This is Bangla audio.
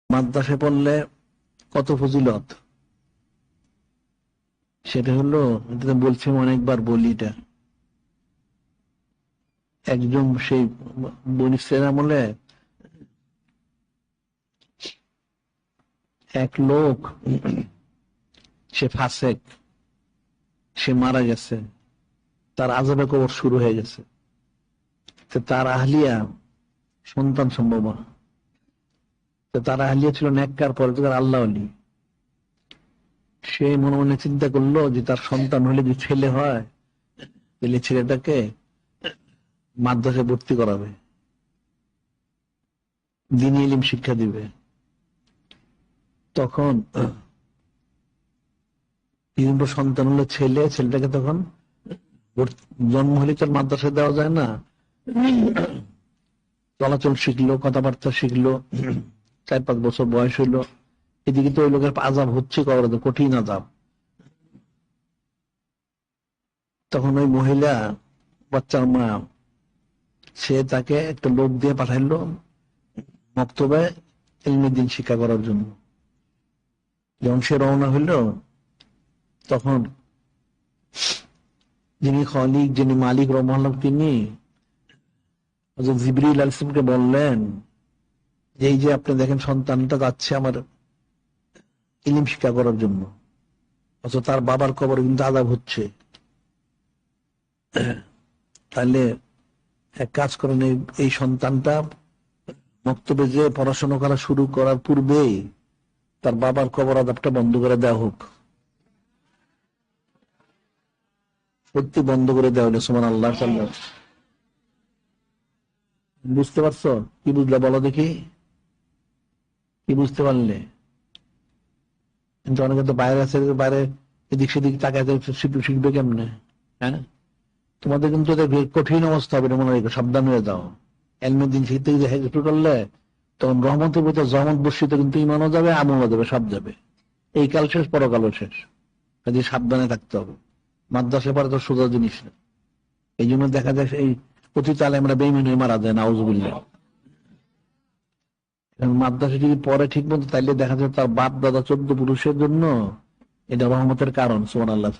মাদ্রাসায় পড়লে কত ফজিলত, সেটা হলো, বলছি অনেকবার বলি এটা। একজন সেই বনি ইসরাইল আমলে এক লোক, সে ফাসেক, সে মারা গেছে, তার আযাবে কবর শুরু হয়ে গেছে। তার আহলিয়া সন্তান সম্ভব না, তার আহলিয়া ছিল নেককার পরহেজগার আল্লাহ ওয়ালি। সে মনে মনে চিন্তা করলো যে তার সন্তান হলে যদি ছেলে হয় তাহলে ছেলেটাকে মাদ্রাসায় ভর্তি করাবে, দ্বীনি ইলম শিক্ষা দিবে। তখন সন্তান হলো ছেলে, ছেলেটাকে তখন জন্ম হলে তার মাদ্রাসায় দেওয়া যায় না, চলাচল শিখলো, কথাবার্তা শিখলো, 4-5 বছর বয়স হইলো, এদিকে তো ওই লোকের আযাব হচ্ছে, কঠিন আযাব। তখন ওই মহিলা, বাচ্চার মা, সে তাকে একটা লোক দিয়ে পাঠাইলো মক্তবে ইলমে দ্বীন শিক্ষা করার জন্য। যখন সে রওনা হইল, তখন যিনি খলিক, যিনি মালিক রহমাল্লাহ, তিনি হযরত জিবরীল আলাইহিস সালামকে বললেন, এই যে আপনি দেখেন সন্তানটা যাচ্ছে আমার ইলম শিক্ষা করার জন্য, অথচ তার বাবার কবরে কিন্তু আযাব হচ্ছে। তাহলে এক কাজ করেন, এই সন্তানটা মক্তবে যে পড়াশোনা করা শুরু করার পূর্বেই তার বাবার কবর আযাবটা বন্ধ করে দেওয়া হোক। সত্যি বন্ধ করে দেওয়া হলো। সুবহানাল্লাহ। বুঝতে পারছো? কি বুঝলে বলো দেখি, কি বুঝতে পারলে? কিন্তু অনেকে তো বাইরে আছে, বাইরে এদিক সেদিক তাকায় শিখবে কেমনে? হ্যাঁ, তোমাদের কিন্তু কঠিন অবস্থা হবে, মনে রেখো, সাবধান হয়ে যাও। এলমে দিন শিখতে শুরু করলে তখন রহমতের ভিতরে জহমত বর্ষিত, কিন্তু ইমানও যাবে, আমলও যাবে, সব যাবে। এই কাল শেষ, পরকালও শেষ। কাজে সাবধানে থাকতে হবে। মাদ্রাসা পড়া তো সোজা জিনিস না। এই জন্য দেখা যায় এই অতীত আলেমরা বেঈমান হয়ে মারা যায়, নাউযুবিল্লাহ। মাদ্রাসা যদি পড়ে ঠিক মতো, তাইলে দেখা যায় তার বাপ দাদা 14 পুরুষের জন্য এটা রহমতের কারণ। সুবহানাল্লাহ।